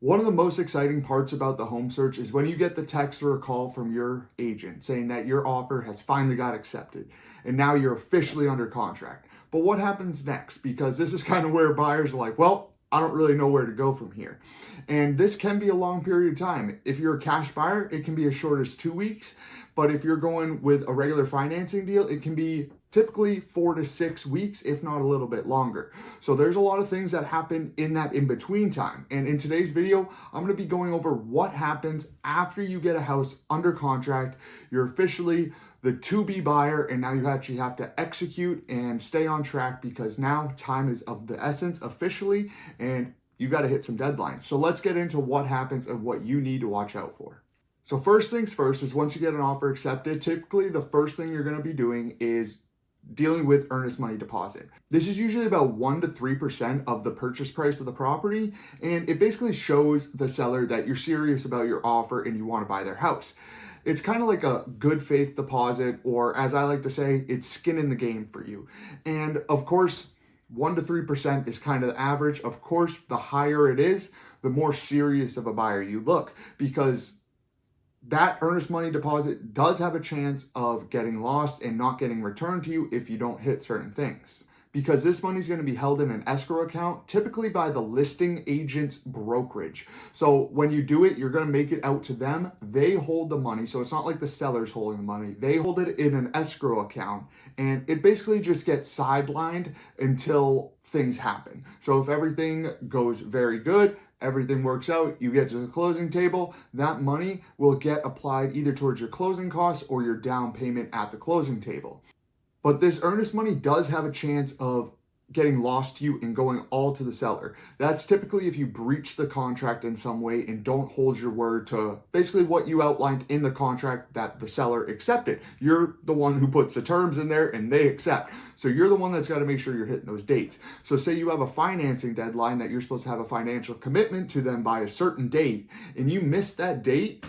One of the most exciting parts about the home search is when you get the text or a call from your agent saying that your offer has finally got accepted and now you're officially under contract. But what happens next? Because this is kind of where buyers are like, well, I don't really know where to go from here. And this can be a long period of time. If you're a cash buyer, it can be as short as 2 weeks. But if you're going with a regular financing deal, it can be typically 4 to 6 weeks, if not a little bit longer. So there's a lot of things that happen in that in-between time. And in today's video, I'm gonna be going over what happens after you get a house under contract. You're officially the to-be buyer, and now you actually have to execute and stay on track because now time is of the essence officially, and you got to hit some deadlines. So let's get into what happens and what you need to watch out for. So first things first is once you get an offer accepted, typically the first thing you're going to be doing is dealing with earnest money deposit. This is usually about 1 to 3% of the purchase price of the property, and it basically shows the seller that you're serious about your offer and you want to buy their house. It's kind of like a good faith deposit, or as I like to say, it's skin in the game for you. And of course, 1 to 3% is kind of the average. Of course, the higher it is, the more serious of a buyer you look, because that earnest money deposit does have a chance of getting lost and not getting returned to you if you don't hit certain things. Because this money is going to be held in an escrow account, typically by the listing agent's brokerage. So when you do it, you're going to make it out to them. They hold the money. So it's not like the seller's holding the money. They hold it in an escrow account, and it basically just gets sidelined until things happen. So if everything goes very good, everything works out, you get to the closing table, that money will get applied either towards your closing costs or your down payment at the closing table. But this earnest money does have a chance of getting lost to you and going all to the seller. That's typically if you breach the contract in some way and don't hold your word to basically what you outlined in the contract that the seller accepted. You're the one who puts the terms in there and they accept. So you're the one that's got to make sure you're hitting those dates. So say you have a financing deadline that you're supposed to have a financial commitment to them by a certain date, and you miss that date,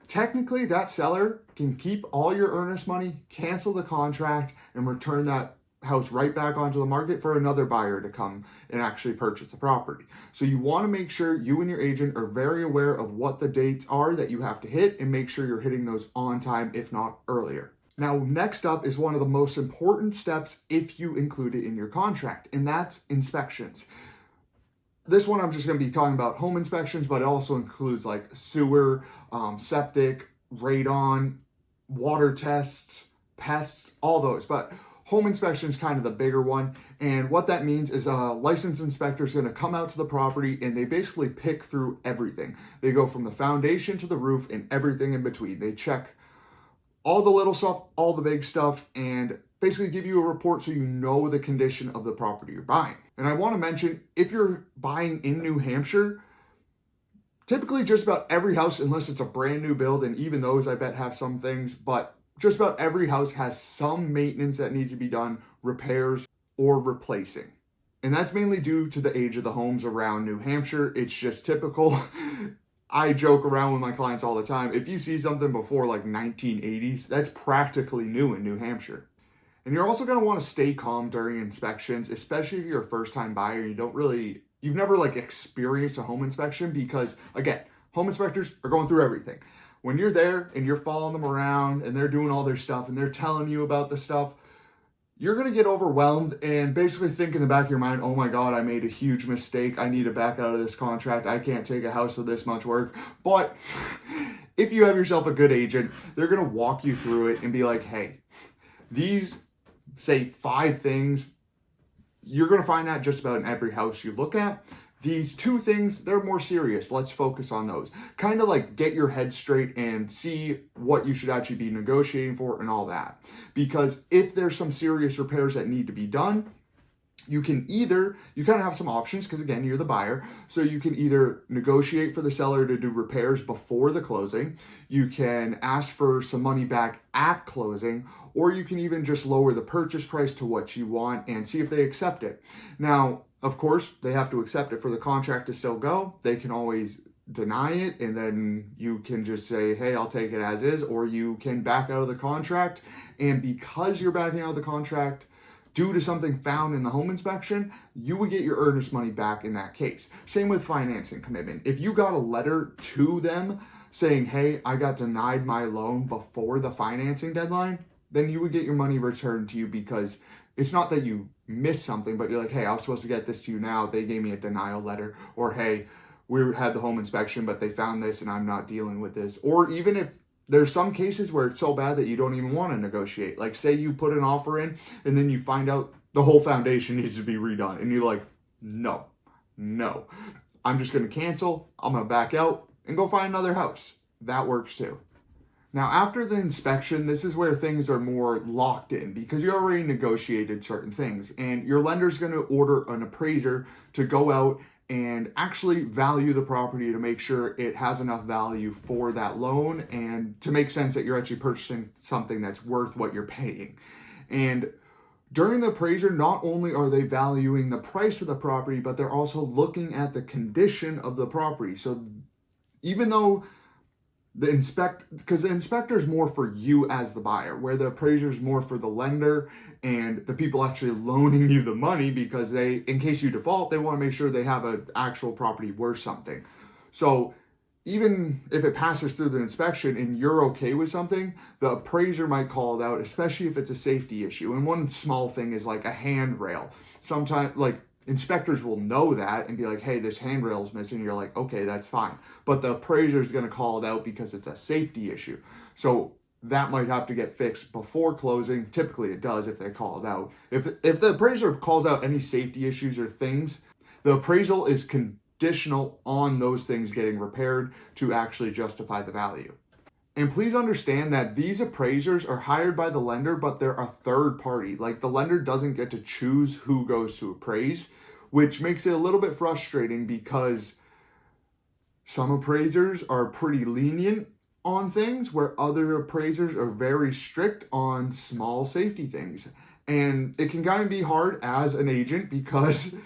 technically that seller can keep all your earnest money, cancel the contract, and return that house right back onto the market for another buyer to come and actually purchase the property. So you want to make sure you and your agent are very aware of what the dates are that you have to hit and make sure you're hitting those on time, if not earlier. Now, next up is one of the most important steps if you include it in your contract, and that's inspections. This one I'm just going to be talking about home inspections, but it also includes like sewer, septic, radon, water tests, pests, all those. But home inspection is kind of the bigger one. And what that means is a licensed inspector is going to come out to the property and they basically pick through everything. They go from the foundation to the roof and everything in between. They check all the little stuff, all the big stuff, and basically give you a report so you know the condition of the property you're buying. And I want to mention, if you're buying in New Hampshire, typically just about every house, unless it's a brand new build, and even those I bet have some things, but just about every house has some maintenance that needs to be done, repairs, or replacing. And that's mainly due to the age of the homes around New Hampshire. It's just typical. I joke around with my clients all the time. If you see something before like 1980s, that's practically new in New Hampshire. And you're also going to want to stay calm during inspections, especially if you're a first-time buyer. You've never like experienced a home inspection, because again, home inspectors are going through everything. When you're there and you're following them around and they're doing all their stuff and they're telling you about the stuff, you're going to get overwhelmed and basically think in the back of your mind, oh my God, I made a huge mistake. I need to back out of this contract. I can't take a house with this much work. But if you have yourself a good agent, they're going to walk you through it and be like, hey, these say 5 things. You're going to find that just about in every house you look at. These 2 things, they're more serious. Let's focus on those. Kind of like get your head straight and see what you should actually be negotiating for and all that. Because if there's some serious repairs that need to be done, you kind of have some options, because again, you're the buyer. So you can either negotiate for the seller to do repairs before the closing. You can ask for some money back at closing, or you can even just lower the purchase price to what you want and see if they accept it. Now, of course, they have to accept it for the contract to still go. They can always deny it, and then you can just say, hey, I'll take it as is, or you can back out of the contract. And because you're backing out of the contract, due to something found in the home inspection, you would get your earnest money back in that case. Same with financing commitment. If you got a letter to them saying, hey, I got denied my loan before the financing deadline, then you would get your money returned to you, because it's not that you missed something, but you're like, hey, I was supposed to get this to you now. They gave me a denial letter. Or, hey, we had the home inspection, but they found this and I'm not dealing with this. Or even if there's some cases where it's so bad that you don't even want to negotiate. Like, say you put an offer in and then you find out the whole foundation needs to be redone. And you're like, no, I'm just going to cancel. I'm going to back out and go find another house. That works too. Now, after the inspection, this is where things are more locked in, because you already negotiated certain things, and your lender's going to order an appraiser to go out and actually value the property to make sure it has enough value for that loan and to make sense that you're actually purchasing something that's worth what you're paying. And during the appraiser, not only are they valuing the price of the property, but they're also looking at the condition of the property. So even though because the inspector is more for you as the buyer, where the appraiser is more for the lender and the people actually loaning you the money, because they, in case you default, they want to make sure they have an actual property worth something. So even if it passes through the inspection and you're okay with something, the appraiser might call it out, especially if it's a safety issue. And one small thing is like a handrail. Sometimes, like, inspectors will know that and be like, hey, this handrail is missing. You're like, okay, that's fine. But the appraiser is going to call it out because it's a safety issue. So that might have to get fixed before closing. Typically it does if they call it out. If the appraiser calls out any safety issues or things, the appraisal is conditional on those things getting repaired to actually justify the value. And please understand that these appraisers are hired by the lender, but they're a third party. Like, the lender doesn't get to choose who goes to appraise, which makes it a little bit frustrating, because some appraisers are pretty lenient on things where other appraisers are very strict on small safety things. And it can kind of be hard as an agent, because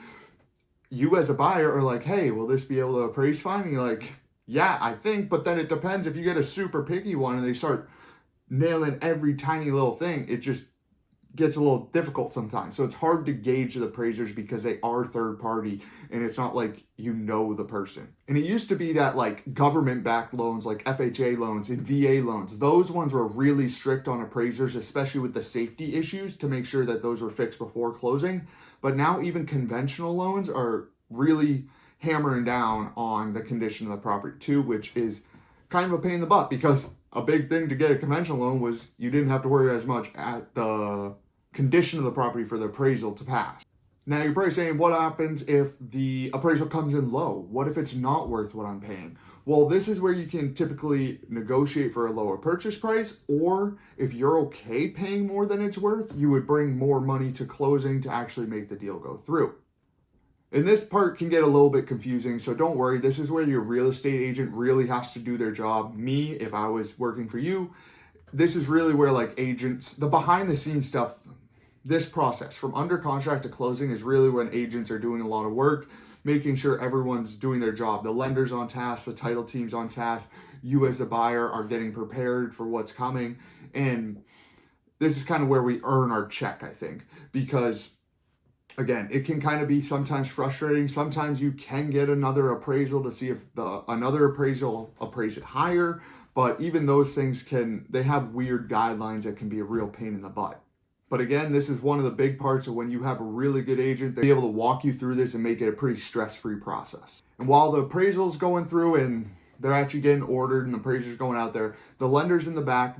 you as a buyer are like, hey, will this be able to appraise fine? And you're like, yeah, I think, but then it depends. If you get a super picky one and they start nailing every tiny little thing, it just gets a little difficult sometimes. So it's hard to gauge the appraisers because they are third party and it's not like you know the person. And it used to be that, like, government-backed loans, like FHA loans and VA loans, those ones were really strict on appraisers, especially with the safety issues, to make sure that those were fixed before closing. But now even conventional loans are really hammering down on the condition of the property too, which is kind of a pain in the butt, because a big thing to get a conventional loan was you didn't have to worry as much at the condition of the property for the appraisal to pass. Now you're probably saying, what happens if the appraisal comes in low? What if it's not worth what I'm paying? Well, this is where you can typically negotiate for a lower purchase price, or if you're okay paying more than it's worth, you would bring more money to closing to actually make the deal go through. And this part can get a little bit confusing, so don't worry. This is where your real estate agent really has to do their job. Me, if I was working for you, this is really where, like, agents, the behind the scenes stuff, this process from under contract to closing is really when agents are doing a lot of work, making sure everyone's doing their job. The lender's on task, the title team's on task, you as a buyer are getting prepared for what's coming. And this is kind of where we earn our check, I think, because again, it can kind of be sometimes frustrating. Sometimes you can get another appraisal to see if another appraisal appraise it higher. But even those things they have weird guidelines that can be a real pain in the butt. But again, this is one of the big parts of when you have a really good agent, they'll be able to walk you through this and make it a pretty stress-free process. And while the appraisal's going through and they're actually getting ordered and the appraiser's going out there, the lender's in the back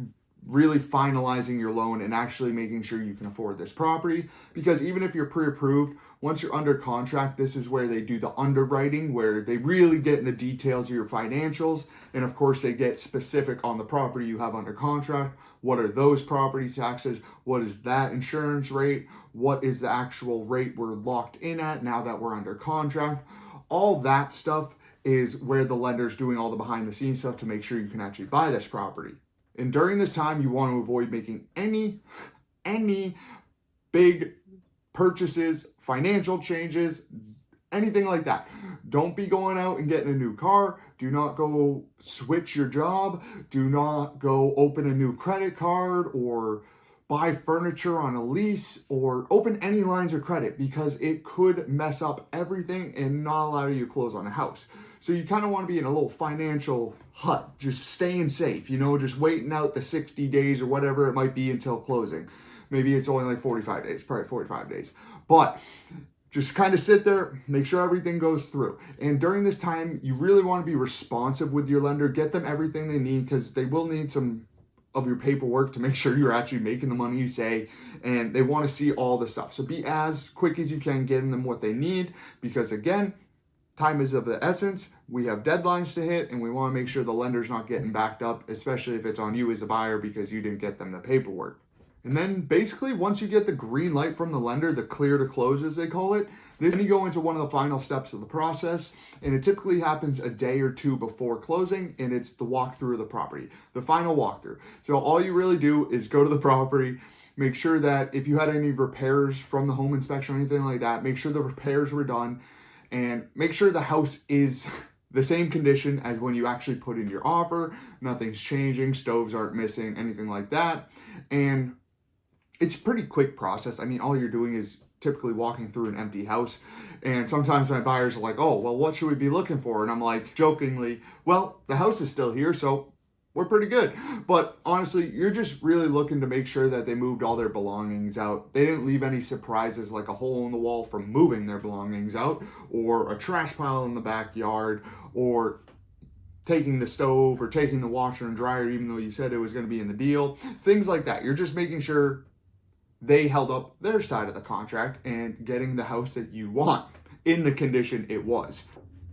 really finalizing your loan and actually making sure you can afford this property. Because even if you're pre-approved, once you're under contract, this is where they do the underwriting, where they really get in the details of your financials. And of course, they get specific on the property you have under contract. What are those property taxes? What is that insurance rate? What is the actual rate we're locked in at now that we're under contract? All that stuff is where the lender's doing all the behind the scenes stuff to make sure you can actually buy this property. And during this time, you want to avoid making any big purchases, financial changes, anything like that. Don't be going out and getting a new car. Do not go switch your job. Do not go open a new credit card or buy furniture on a lease or open any lines of credit, because it could mess up everything and not allow you to close on a house. So you kind of want to be in a little financial hut, just staying safe, just waiting out the 60 days or whatever it might be until closing. Maybe it's only like 45 days, probably 45 days. But just kind of sit there, make sure everything goes through. And during this time, you really want to be responsive with your lender. Get them everything they need, because they will need some of your paperwork to make sure you're actually making the money you say, and they want to see all the stuff. So be as quick as you can getting them what they need, because again, time is of the essence. We have deadlines to hit, and we want to make sure the lender's not getting backed up, especially if it's on you as a buyer because you didn't get them the paperwork. And then basically, once you get the green light from the lender, the clear to close as they call it, then you go into one of the final steps of the process, and it typically happens a day or two before closing, and it's the walkthrough of the property, the final walkthrough. So all you really do is go to the property, make sure that if you had any repairs from the home inspection or anything like that, make sure the repairs were done, and make sure the house is the same condition as when you actually put in your offer. Nothing's changing, stoves aren't missing, anything like that. And it's a pretty quick process. I mean, all you're doing is typically walking through an empty house. And sometimes my buyers are like, oh, well, what should we be looking for? And I'm like, jokingly, well, the house is still here, so we're pretty good. But honestly, you're just really looking to make sure that they moved all their belongings out. They didn't leave any surprises like a hole in the wall from moving their belongings out, or a trash pile in the backyard, or taking the stove, or taking the washer and dryer even though you said it was going to be in the deal. Things like that. You're just making sure they held up their side of the contract and getting the house that you want in the condition it was.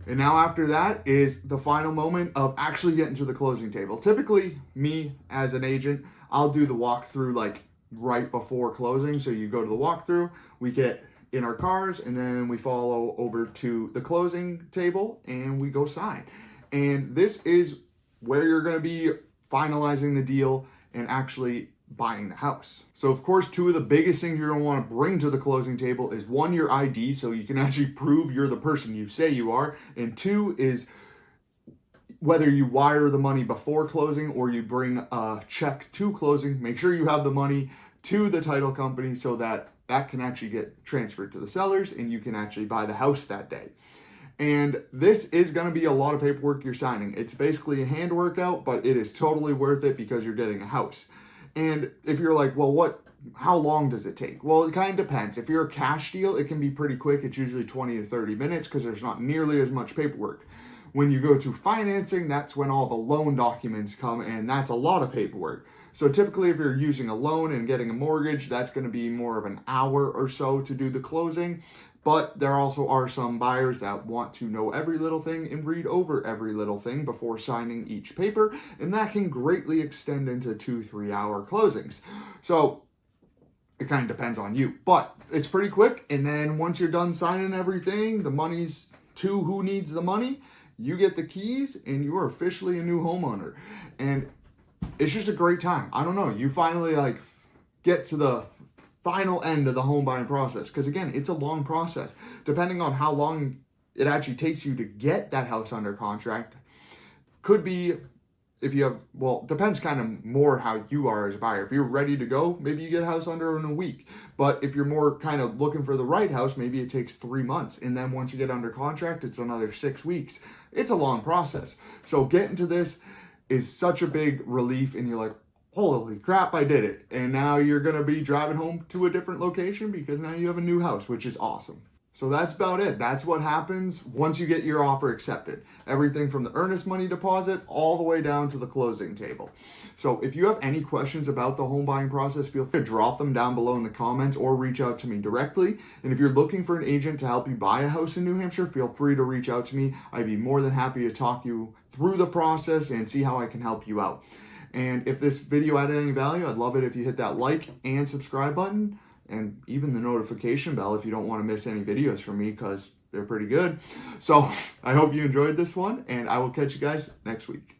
And now after that is the final moment of actually getting to the closing table. Typically, me as an agent, I'll do the walkthrough like right before closing. So you go to the walkthrough, we get in our cars, and then we follow over to the closing table and we go sign. And this is where you're going to be finalizing the deal and actually buying the house. So of course, two of the biggest things you're going to want to bring to the closing table is one, your ID, so you can actually prove you're the person you say you are. And two is whether you wire the money before closing or you bring a check to closing, make sure you have the money to the title company so that that can actually get transferred to the sellers and you can actually buy the house that day. And this is going to be a lot of paperwork you're signing. It's basically a hand workout, but it is totally worth it because you're getting a house. And if you're like, well, how long does it take? Well, it kind of depends. If you're a cash deal, it can be pretty quick. It's usually 20 to 30 minutes because there's not nearly as much paperwork. When you go to financing, that's when all the loan documents come, and that's a lot of paperwork. So typically, if you're using a loan and getting a mortgage, that's going to be more of an hour or so to do the closing. But there also are some buyers that want to know every little thing and read over every little thing before signing each paper, and that can greatly extend into 2-3 hour closings. So it kind of depends on you, but it's pretty quick. And then once you're done signing everything, the money's to who needs the money, you get the keys, and you are officially a new homeowner. And it's just a great time. I don't know, you finally get to the final end of the home buying process, because again, it's a long process. Depending on how long it actually takes you to get that house under contract, could be, if you have, well, depends kind of more how you are as a buyer. If you're ready to go, maybe you get a house under in a week. But if you're more kind of looking for the right house, maybe it takes 3 months. And then once you get under contract, it's another 6 weeks. It's a long process. So getting to this is such a big relief, and you're like, holy crap, I did it. And now you're going to be driving home to a different location because now you have a new house, which is awesome. So that's about it. That's what happens once you get your offer accepted. Everything from the earnest money deposit all the way down to the closing table. So if you have any questions about the home buying process, feel free to drop them down below in the comments or reach out to me directly. And if you're looking for an agent to help you buy a house in New Hampshire, feel free to reach out to me. I'd be more than happy to talk you through the process and see how I can help you out. And if this video added any value, I'd love it if you hit that like and subscribe button, and even the notification bell if you don't want to miss any videos from me, because they're pretty good. So I hope you enjoyed this one, and I will catch you guys next week.